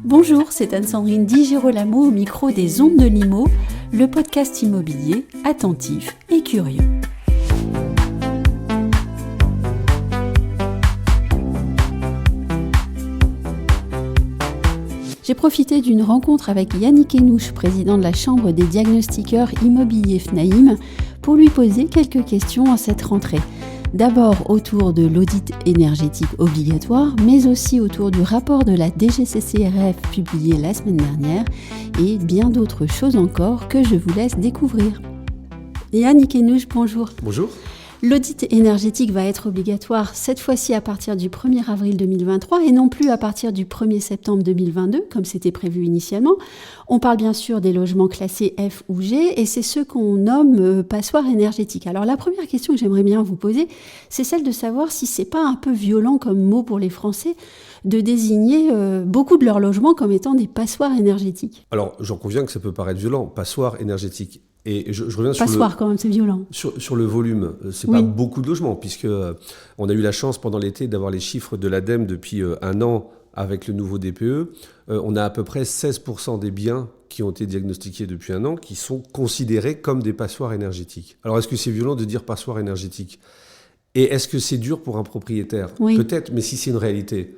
Bonjour, c'est Anne-Sandrine Di Girolamo au micro des Ondes de Limo, le podcast immobilier attentif et curieux. J'ai profité d'une rencontre avec Yannick Henouche, président de la Chambre des diagnostiqueurs immobiliers FNAIM, pour lui poser quelques questions en cette rentrée. D'abord autour de l'audit énergétique obligatoire, mais aussi autour du rapport de la DGCCRF publié la semaine dernière et bien d'autres choses encore que je vous laisse découvrir. Yannick Henouche, bonjour. Bonjour. L'audit énergétique va être obligatoire cette fois-ci à partir du 1er avril 2023 et non plus à partir du 1er septembre 2022 comme c'était prévu initialement. On parle bien sûr des logements classés F ou G et c'est ceux qu'on nomme passoires énergétiques. Alors la première question que j'aimerais bien vous poser, c'est celle de savoir si c'est pas un peu violent comme mot pour les Français de désigner beaucoup de leurs logements comme étant des passoires énergétiques. Alors j'en conviens que ça peut paraître violent, passoire énergétique. Et je reviens Passoire quand même, c'est violent. Sur le volume, c'est pas beaucoup de logements, puisque on a eu la chance pendant l'été d'avoir les chiffres de l'ADEME depuis un an avec le nouveau DPE. On a à peu près 16% des biens qui ont été diagnostiqués depuis un an qui sont considérés comme des passoires énergétiques. Alors est-ce que c'est violent de dire passoire énergétique ? Et est-ce que c'est dur pour un propriétaire ? Oui. Peut-être, mais si c'est une réalité,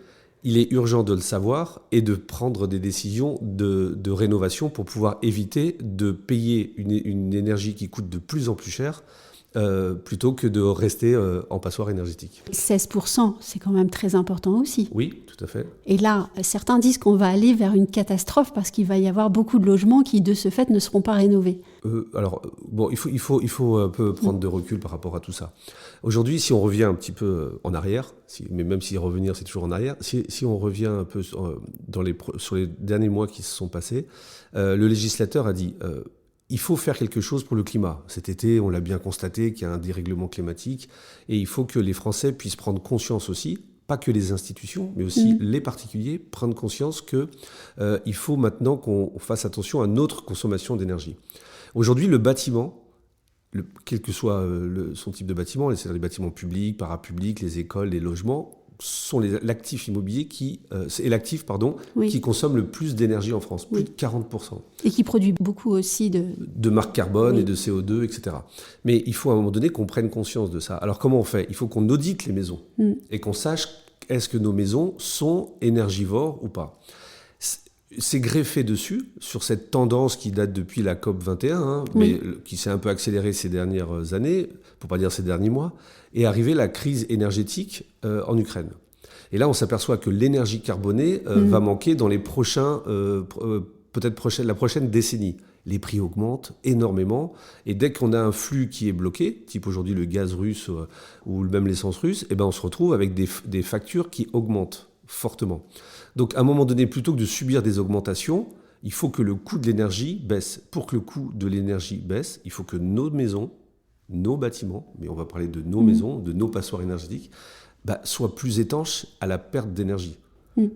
il est urgent de le savoir et de prendre des décisions de rénovation pour pouvoir éviter de payer une énergie qui coûte de plus en plus cher plutôt que de rester en passoire énergétique. 16%, c'est quand même très important aussi. Oui, tout à fait. Et là, certains disent qu'on va aller vers une catastrophe parce qu'il va y avoir beaucoup de logements qui, de ce fait, ne seront pas rénovés. Il faut un peu prendre de recul par rapport à tout ça. Aujourd'hui, si on revient un petit peu en arrière, mais même si revenir c'est toujours en arrière, si on revient un peu sur les derniers mois qui se sont passés, le législateur a dit il faut faire quelque chose pour le climat. Cet été, on l'a bien constaté qu'il y a un dérèglement climatique et il faut que les Français puissent prendre conscience aussi, pas que les institutions, mais aussi les particuliers, prendre conscience qu'il faut maintenant qu'on fasse attention à notre consommation d'énergie. Aujourd'hui, le bâtiment, quel que soit son type de bâtiment, c'est-à-dire les bâtiments publics, parapublics, les écoles, les logements, sont l'actif immobilier qui consomme le plus d'énergie en France, plus de 40%. Et qui produit beaucoup aussi de marque carbone et de CO2, etc. Mais il faut à un moment donné qu'on prenne conscience de ça. Alors comment on fait ? Il faut qu'on audite les maisons et qu'on sache est-ce que nos maisons sont énergivores ou pas. C'est greffé dessus, sur cette tendance qui date depuis la COP 21, mais qui s'est un peu accélérée ces dernières années, pour pas dire ces derniers mois, est arrivée la crise énergétique en Ukraine. Et là, on s'aperçoit que l'énergie carbonée va manquer dans les la prochaine décennie. Les prix augmentent énormément, et dès qu'on a un flux qui est bloqué, type aujourd'hui le gaz russe ou même l'essence russe, on se retrouve avec des factures qui augmentent fortement. Donc à un moment donné, plutôt que de subir des augmentations, il faut que le coût de l'énergie baisse. Pour que le coût de l'énergie baisse, il faut que nos maisons, nos bâtiments, mais on va parler de nos maisons, de nos passoires énergétiques, soient plus étanches à la perte d'énergie.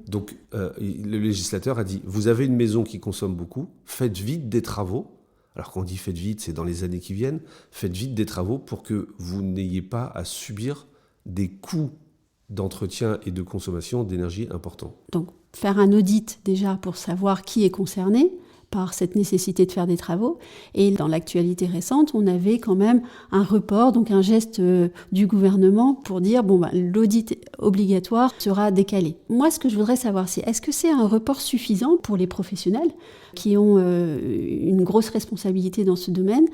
Donc le législateur a dit, vous avez une maison qui consomme beaucoup, faites vite des travaux. Alors quand on dit faites vite, c'est dans les années qui viennent. Faites vite des travaux pour que vous n'ayez pas à subir des coûts d'entretien et de consommation d'énergie importants. Donc, faire un audit déjà pour savoir qui est concerné par cette nécessité de faire des travaux. Et dans l'actualité récente, on avait quand même un report, donc un geste du gouvernement pour dire l'audit obligatoire sera décalé. Moi, ce que je voudrais savoir, c'est est-ce que c'est un report suffisant pour les professionnels qui ont une grosse responsabilité dans ce domaine ?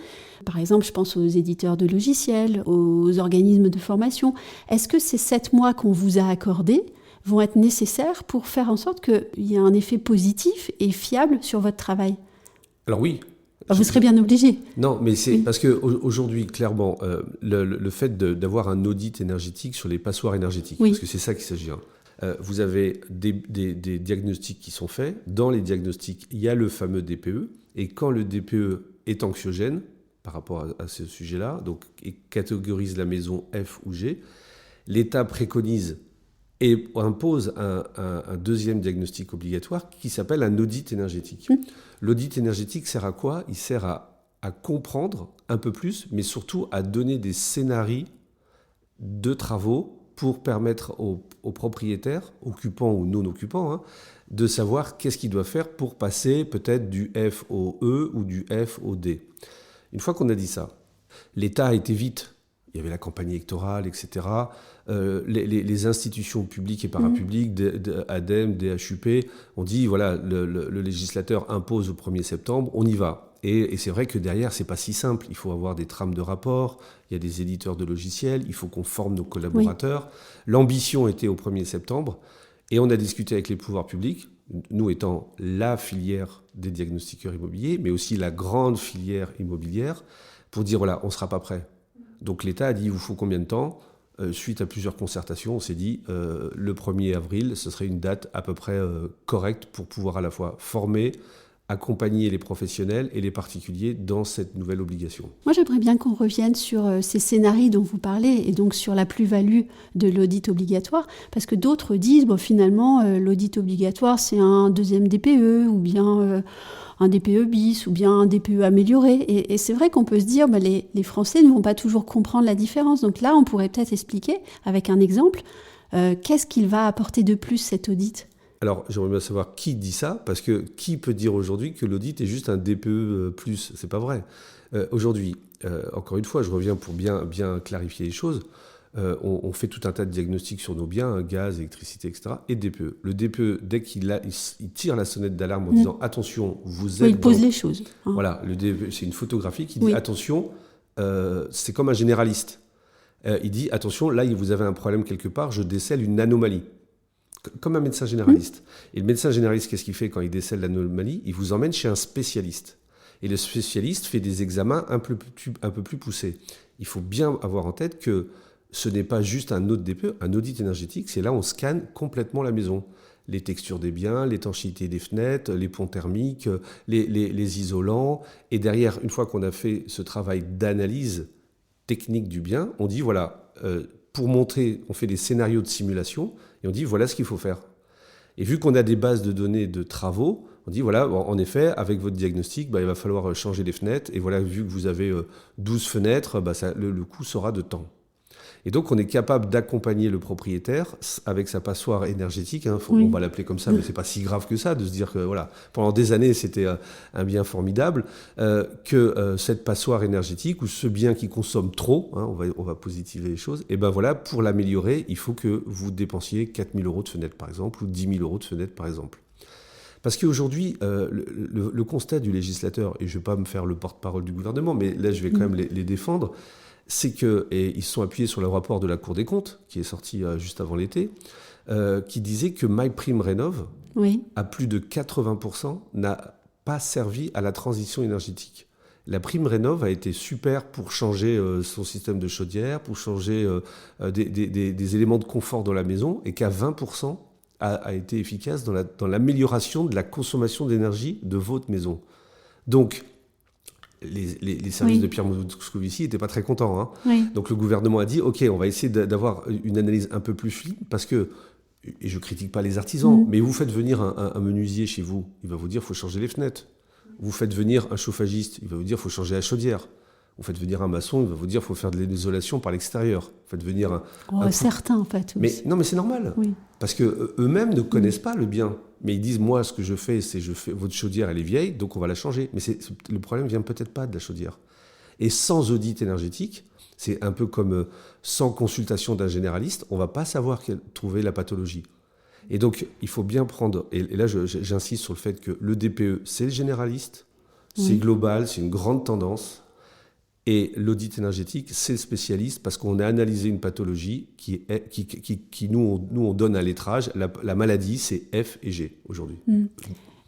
Par exemple, je pense aux éditeurs de logiciels, aux organismes de formation. Est-ce que ces 7 mois qu'on vous a accordés vont être nécessaires pour faire en sorte qu'il y ait un effet positif et fiable sur votre travail ? Alors oui. Vous serez bien obligé. Non, mais c'est parce qu'aujourd'hui, clairement, le fait d'avoir un audit énergétique sur les passoires énergétiques, parce que c'est ça qu'il s'agit. Vous avez des diagnostics qui sont faits. Dans les diagnostics, il y a le fameux DPE. Et quand le DPE est anxiogène, par rapport à ce sujet-là, donc et catégorise la maison F ou G, l'État préconise et impose un deuxième diagnostic obligatoire qui s'appelle un audit énergétique. L'audit énergétique sert à quoi ? Il sert à comprendre un peu plus, mais surtout à donner des scénarios de travaux pour permettre aux propriétaires, occupants ou non occupants, de savoir qu'est-ce qu'il doit faire pour passer peut-être du F au E ou du F au D. Une fois qu'on a dit ça, l'État a été vite. Il y avait la campagne électorale, etc. Les institutions publiques et parapubliques, ADEME, DHUP, ont dit, voilà, le législateur impose au 1er septembre, on y va. Et c'est vrai que derrière, c'est pas si simple. Il faut avoir des trames de rapports, il y a des éditeurs de logiciels, il faut qu'on forme nos collaborateurs. Oui. L'ambition était au 1er septembre, et on a discuté avec les pouvoirs publics, nous étant la filière des diagnostiqueurs immobiliers, mais aussi la grande filière immobilière, pour dire, voilà, on ne sera pas prêt. Donc l'État a dit, il vous faut combien de temps ? Suite à plusieurs concertations, on s'est dit, le 1er avril, ce serait une date à peu près correcte pour pouvoir à la fois former, accompagner les professionnels et les particuliers dans cette nouvelle obligation. Moi, j'aimerais bien qu'on revienne sur ces scénarios dont vous parlez et donc sur la plus-value de l'audit obligatoire, parce que d'autres disent, bon, finalement, l'audit obligatoire, c'est un deuxième DPE ou bien un DPE bis ou bien un DPE amélioré. Et c'est vrai qu'on peut se dire, les Français ne vont pas toujours comprendre la différence. Donc là, on pourrait peut-être expliquer, avec un exemple, qu'est-ce qu'il va apporter de plus, cet audit ? Alors, j'aimerais bien savoir qui dit ça, parce que qui peut dire aujourd'hui que l'audit est juste un DPE plus ? C'est pas vrai. Aujourd'hui, encore une fois, je reviens pour bien clarifier les choses. On fait tout un tas de diagnostics sur nos biens, gaz, électricité, etc. et DPE. Le DPE, dès qu'il tire la sonnette d'alarme en disant attention, vous êtes. Il pose les choses. Hein. Voilà, le DPE, c'est une photographie qui dit attention, c'est comme un généraliste. Il dit attention, là, vous avez un problème quelque part, je décèle une anomalie. Comme un médecin généraliste. Et le médecin généraliste, qu'est-ce qu'il fait quand il décèle l'anomalie ? Il vous emmène chez un spécialiste. Et le spécialiste fait des examens un peu plus poussés. Il faut bien avoir en tête que ce n'est pas juste un autre DPE, un audit énergétique, c'est là où on scanne complètement la maison. Les textures des biens, l'étanchéité des fenêtres, les ponts thermiques, les isolants. Et derrière, une fois qu'on a fait ce travail d'analyse technique du bien, on dit voilà, pour montrer, on fait des scénarios de simulation et on dit voilà ce qu'il faut faire. Et vu qu'on a des bases de données de travaux, on dit voilà, en effet, avec votre diagnostic, il va falloir changer les fenêtres. Et voilà, vu que vous avez 12 fenêtres, le coût sera de temps. Et donc, on est capable d'accompagner le propriétaire avec sa passoire énergétique. On va l'appeler comme ça, mais c'est pas si grave que ça de se dire que voilà, pendant des années, c'était un bien formidable, que cette passoire énergétique ou ce bien qui consomme trop, on va positiver les choses, et voilà, pour l'améliorer, il faut que vous dépensiez 4 000 € de fenêtre, par exemple, ou 10 000 € de fenêtre, par exemple. Parce qu'aujourd'hui, le constat du législateur, et je ne vais pas me faire le porte-parole du gouvernement, mais là, je vais quand même les défendre, c'est qu'ils se sont appuyés sur le rapport de la Cour des comptes, qui est sorti juste avant l'été, qui disait que MyPrimeRénov', à plus de 80%, n'a pas servi à la transition énergétique. La prime rénov' a été super pour changer son système de chaudière, pour changer des éléments de confort dans la maison, et qu'à 20%, a été efficace dans l'amélioration de la consommation d'énergie de votre maison. Donc, les services de Pierre Moscovici n'étaient pas très contents. Hein. Donc le gouvernement a dit, OK, on va essayer d'avoir une analyse un peu plus fine, parce que, et je ne critique pas les artisans, mais vous faites venir un menuisier chez vous, il va vous dire, il faut changer les fenêtres. Vous faites venir un chauffagiste, il va vous dire, il faut changer la chaudière. Vous faites venir un maçon, il va vous dire, il faut faire de l'isolation par l'extérieur. Vous faites venir certains, en fait. Mais c'est normal. Oui. Parce qu'eux-mêmes ne connaissent pas le bien. Mais ils disent, moi, ce que je fais, votre chaudière, elle est vieille, donc on va la changer. Mais le problème vient peut-être pas de la chaudière. Et sans audit énergétique, c'est un peu comme sans consultation d'un généraliste, on ne va pas savoir trouver la pathologie. Et donc, il faut bien prendre, et là, j'insiste sur le fait que le DPE, c'est le généraliste, c'est global, c'est une grande tendance. Et l'audit énergétique, c'est le spécialiste parce qu'on a analysé une pathologie qui nous, on donne un lettrage. La maladie, c'est F et G aujourd'hui.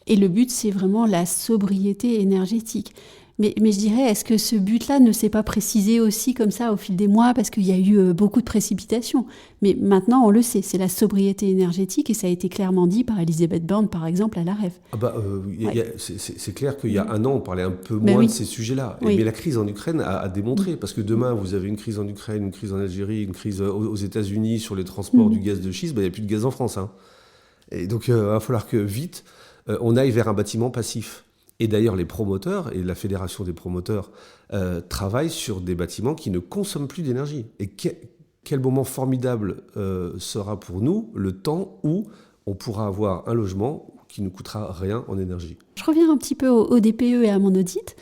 Et le but, c'est vraiment la sobriété énergétique. Mais je dirais, est-ce que ce but-là ne s'est pas précisé aussi comme ça au fil des mois parce qu'il y a eu beaucoup de précipitations. Mais maintenant, on le sait, c'est la sobriété énergétique et ça a été clairement dit par Elisabeth Borne, par exemple, à la REF. C'est clair qu'il y a un an, on parlait un peu moins de ces sujets-là. Mais la crise en Ukraine a démontré, parce que demain, vous avez une crise en Ukraine, une crise en Algérie, une crise aux États-Unis sur les transports du gaz de schiste, il n'y a plus de gaz en France. Hein. Et donc, il va falloir que vite, on aille vers un bâtiment passif. Et d'ailleurs, les promoteurs et la fédération des promoteurs travaillent sur des bâtiments qui ne consomment plus d'énergie. Et quel moment formidable sera pour nous le temps où on pourra avoir un logement qui ne coûtera rien en énergie. Je reviens un petit peu au DPE et à mon audit.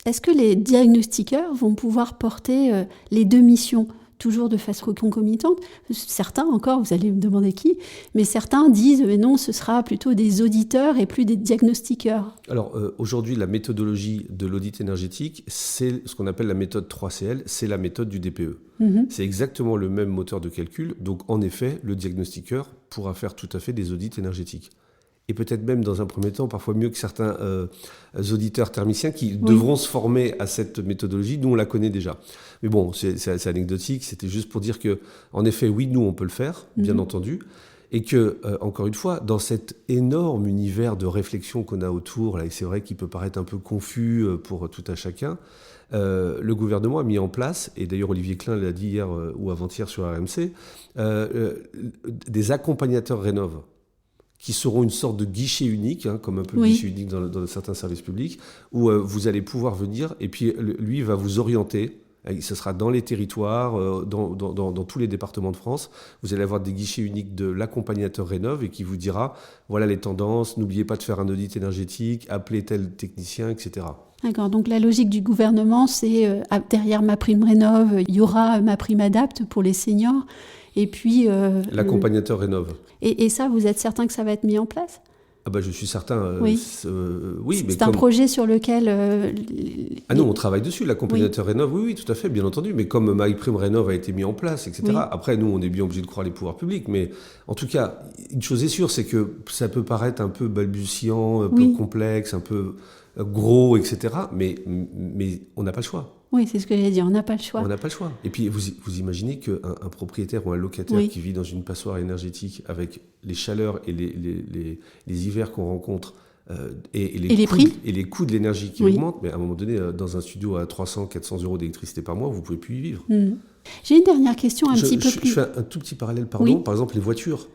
Est-ce que les diagnostiqueurs vont pouvoir porter les deux missions toujours de façon concomitante? Certains encore, vous allez me demander qui, mais certains disent mais non, ce sera plutôt des auditeurs et plus des diagnostiqueurs. Alors aujourd'hui, la méthodologie de l'audit énergétique, c'est ce qu'on appelle la méthode 3CL, c'est la méthode du DPE. C'est exactement le même moteur de calcul, donc en effet, le diagnostiqueur pourra faire tout à fait des audits énergétiques. Et peut-être même dans un premier temps, parfois mieux que certains auditeurs thermiciens qui devront se former à cette méthodologie. Nous, on la connaît déjà. Mais bon, c'est anecdotique, c'était juste pour dire que, en effet, oui, nous, on peut le faire, bien entendu. Et que, encore une fois, dans cet énorme univers de réflexion qu'on a autour, là, et c'est vrai qu'il peut paraître un peu confus pour tout un chacun, le gouvernement a mis en place, et d'ailleurs Olivier Klein l'a dit hier ou avant-hier sur RMC, des accompagnateurs Rénov', qui seront une sorte de guichet unique, comme un peu le guichet unique dans certains services publics, où vous allez pouvoir venir, et puis lui va vous orienter. Ce sera dans les territoires, dans tous les départements de France. Vous allez avoir des guichets uniques de l'accompagnateur Rénov' et qui vous dira, voilà les tendances, n'oubliez pas de faire un audit énergétique, appelez tel technicien, etc. D'accord, donc la logique du gouvernement, c'est derrière MaPrimeRénov', il y aura MaPrimeAdapt' pour les seniors, et puis... l'accompagnateur Rénov'. Et ça, vous êtes certain que ça va être mis en place ? Ah bah je suis certain. Oui, mais c'est un projet sur lequel... non, on travaille dessus, l'accompagnateur Rénov', oui, tout à fait, bien entendu. Mais comme MaPrimeRénov' a été mis en place, etc. Après, nous, on est bien obligé de croire les pouvoirs publics. Mais en tout cas, une chose est sûre, c'est que ça peut paraître un peu balbutiant, un peu complexe, un peu gros, etc. Mais on n'a pas le choix. Oui, c'est ce que j'allais dire, on n'a pas le choix. On n'a pas le choix. Et puis, vous imaginez qu'un propriétaire ou un locataire qui vit dans une passoire énergétique avec les chaleurs et les hivers qu'on rencontre, et les prix et les coûts de l'énergie qui augmentent, mais à un moment donné, dans un studio à 300-400 euros d'électricité par mois, vous ne pouvez plus y vivre. J'ai une dernière question plus... Je fais un tout petit parallèle, pardon. Par exemple, les voitures.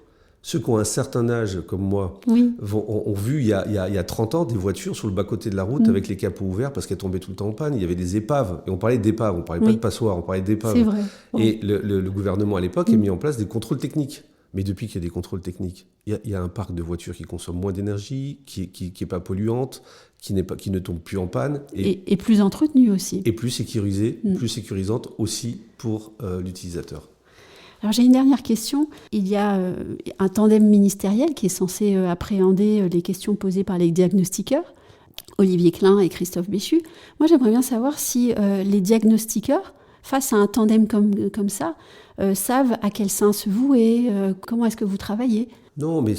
Ceux qui ont un certain âge, comme moi, ont vu il y a 30 ans des voitures sur le bas-côté de la route avec les capots ouverts parce qu'elles tombaient tout le temps en panne. Il y avait des épaves. Et on parlait d'épaves, on ne parlait pas de passoires, on parlait d'épaves. C'est vrai. Et le gouvernement, à l'époque, a mis en place des contrôles techniques. Mais depuis qu'il y a des contrôles techniques, il y a un parc de voitures qui consomme moins d'énergie, qui est pas polluante, qui ne tombe plus en panne. Et plus entretenu aussi. Et plus sécurisée, plus sécurisante aussi pour l'utilisateur. Alors j'ai une dernière question. Il y a un tandem ministériel qui est censé appréhender les questions posées par les diagnostiqueurs, Olivier Klein et Christophe Béchu. Moi j'aimerais bien savoir si les diagnostiqueurs, face à un tandem comme ça, savent à quel sein se vouer, comment est-ce que vous travaillez. Non, mais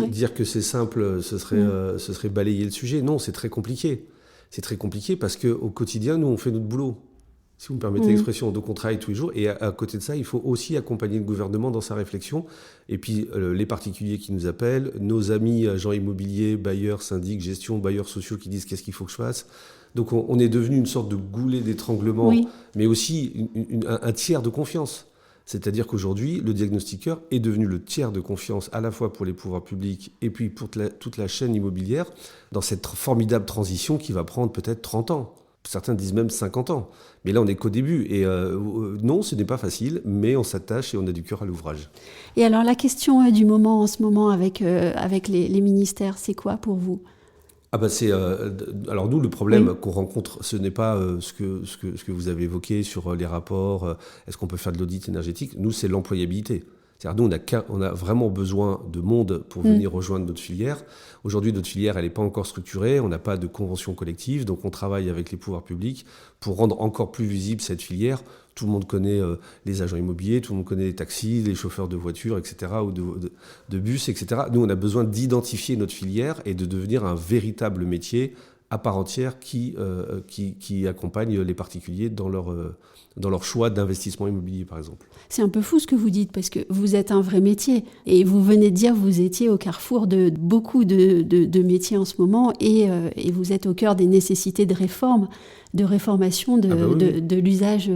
dire que c'est simple, ce serait balayer le sujet. Non, c'est très compliqué. C'est très compliqué parce qu'au quotidien, nous, on fait notre boulot. Si vous me permettez l'expression, donc on travaille tous les jours. Et à côté de ça, il faut aussi accompagner le gouvernement dans sa réflexion. Et puis les particuliers qui nous appellent, nos amis agents immobiliers, bailleurs, syndics, gestion, bailleurs sociaux qui disent qu'est-ce qu'il faut que je fasse. Donc on est devenu une sorte de goulet d'étranglement, mais aussi un tiers de confiance. C'est-à-dire qu'aujourd'hui, le diagnostiqueur est devenu le tiers de confiance à la fois pour les pouvoirs publics et puis pour toute la chaîne immobilière dans cette formidable transition qui va prendre peut-être 30 ans. Certains disent même 50 ans. Mais là, on n'est qu'au début. Et non, ce n'est pas facile, mais on s'attache et on a du cœur à l'ouvrage. Et alors, la question du moment en ce moment avec les ministères, c'est quoi pour vous ? Alors nous, le problème qu'on rencontre, ce n'est pas ce que vous avez évoqué sur les rapports, est-ce qu'on peut faire de l'audit énergétique ? Nous, c'est l'employabilité. C'est-à-dire, nous, on a vraiment besoin de monde pour venir rejoindre notre filière. Aujourd'hui, notre filière, elle n'est pas encore structurée, on n'a pas de convention collective, donc on travaille avec les pouvoirs publics pour rendre encore plus visible cette filière. Tout le monde connaît les agents immobiliers, tout le monde connaît les taxis, les chauffeurs de voitures, etc., ou de bus, etc. Nous, on a besoin d'identifier notre filière et de devenir un véritable métier à part entière qui accompagne les particuliers dans leur choix d'investissement immobilier, par exemple. C'est un peu fou ce que vous dites, parce que vous êtes un vrai métier. Et vous venez de dire que vous étiez au carrefour de beaucoup de métiers en ce moment, et vous êtes au cœur des nécessités de réforme, de réformation de l'usage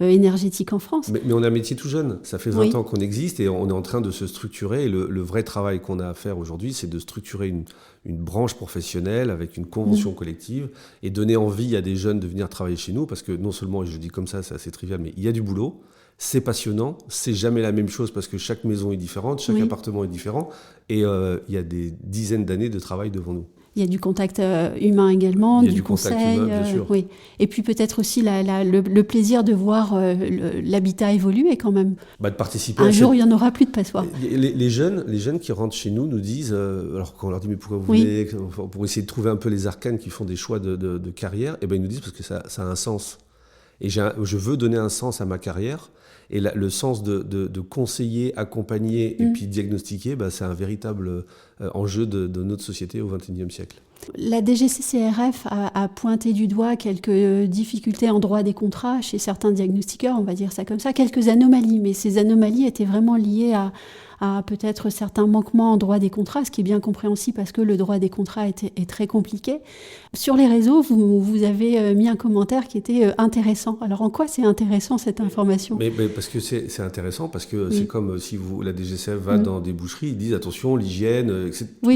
énergétique en France. Mais on a un métier tout jeune. Ça fait 20 ans qu'on existe et on est en train de se structurer. Et le vrai travail qu'on a à faire aujourd'hui, c'est de structurer une branche professionnelle avec une convention collective et donner envie à des jeunes de venir travailler chez nous, parce que non seulement, et je dis comme ça, c'est assez trivial, mais il y a du boulot. C'est passionnant, c'est jamais la même chose parce que chaque maison est différente, chaque appartement est différent, et il y a des dizaines d'années de travail devant nous. Il y a du contact humain également, il y a du contact conseil. Humain, bien sûr. Oui. Et puis peut-être aussi le plaisir de voir l'habitat évoluer quand même. De participer Un jour, il n'y en aura plus de passoires. Les jeunes qui rentrent chez nous disent, alors quand on leur dit mais pourquoi vous venez, pour essayer de trouver un peu les arcanes qui font des choix de carrière, et ben ils nous disent parce que ça a un sens. Et je veux donner un sens à ma carrière. Et le sens de conseiller, accompagner et puis diagnostiquer, c'est un véritable enjeu de notre société au XXIe siècle. La DGCCRF a pointé du doigt quelques difficultés en droit des contrats chez certains diagnostiqueurs, on va dire ça comme ça, quelques anomalies, mais ces anomalies étaient vraiment liées à peut-être certains manquements en droit des contrats, ce qui est bien compréhensible parce que le droit des contrats est très compliqué. Sur les réseaux, vous avez mis un commentaire qui était intéressant. Alors en quoi c'est intéressant cette information ? Mais parce que c'est intéressant, parce que c'est comme si la DGCF va dans des boucheries, ils disent attention, l'hygiène,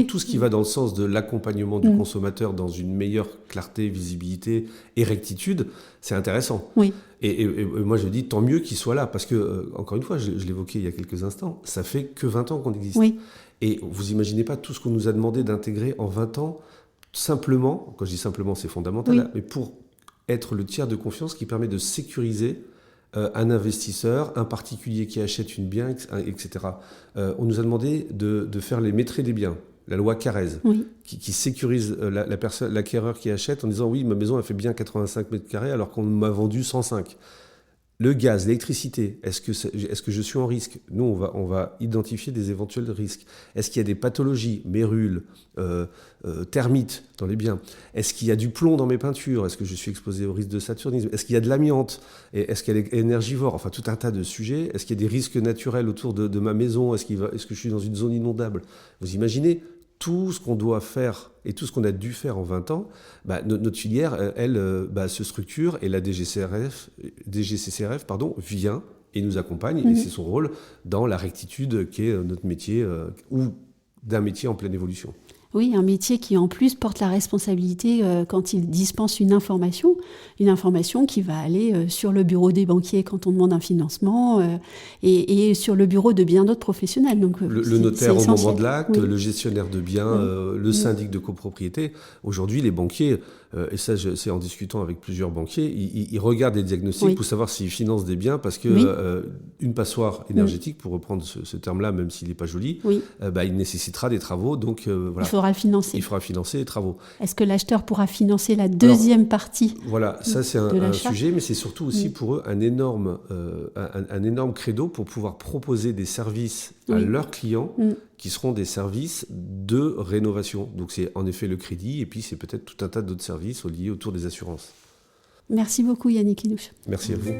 tout ce qui va dans le sens de l'accompagnement du consommateur dans une meilleure clarté, visibilité et rectitude, c'est intéressant. Oui. Et moi, je dis tant mieux qu'il soit là, parce que, encore une fois, je l'évoquais il y a quelques instants, ça fait que 20 ans qu'on existe. Oui. Et vous imaginez pas tout ce qu'on nous a demandé d'intégrer en 20 ans, simplement, quand je dis simplement, c'est fondamental, mais pour être le tiers de confiance qui permet de sécuriser un investisseur, un particulier qui achète une bien, etc. On nous a demandé de faire les maîtres des biens. La loi Carrez, qui sécurise l'acquéreur qui achète en disant oui, ma maison elle fait bien 85 mètres carrés alors qu'on m'a vendu 105. Le gaz, l'électricité, est-ce que je suis en risque ? Nous, on va identifier des éventuels risques. Est-ce qu'il y a des pathologies, mérules, termites dans les biens ? Est-ce qu'il y a du plomb dans mes peintures ? Est-ce que je suis exposé au risque de saturnisme ? Est-ce qu'il y a de l'amiante ? Est-ce qu'elle est énergivore ? Enfin, tout un tas de sujets. Est-ce qu'il y a des risques naturels autour de ma maison ? Est-ce que je suis dans une zone inondable ? Vous imaginez tout ce qu'on doit faire et tout ce qu'on a dû faire en 20 ans, notre filière, elle, se structure et la DGCCRF vient et nous accompagne, et c'est son rôle dans la rectitude qui est notre métier, ou d'un métier en pleine évolution. Oui, un métier qui en plus porte la responsabilité quand il dispense une information qui va aller sur le bureau des banquiers quand on demande un financement et sur le bureau de bien d'autres professionnels. Donc, le notaire au moment de l'acte, le gestionnaire de biens, le syndic de copropriété. Aujourd'hui, les banquiers, et ça c'est en discutant avec plusieurs banquiers, ils regardent les diagnostics pour savoir s'ils financent des biens parce que une passoire énergétique, pour reprendre ce terme-là, même s'il n'est pas joli, il nécessitera des travaux. Donc voilà. Il faudra financer les travaux. Est-ce que l'acheteur pourra financer la deuxième partie ? Voilà, ça c'est un sujet, mais c'est surtout aussi pour eux un énorme credo pour pouvoir proposer des services à leurs clients qui seront des services de rénovation. Donc c'est en effet le crédit et puis c'est peut-être tout un tas d'autres services liés autour des assurances. Merci beaucoup Yannick Linouche. Merci à vous.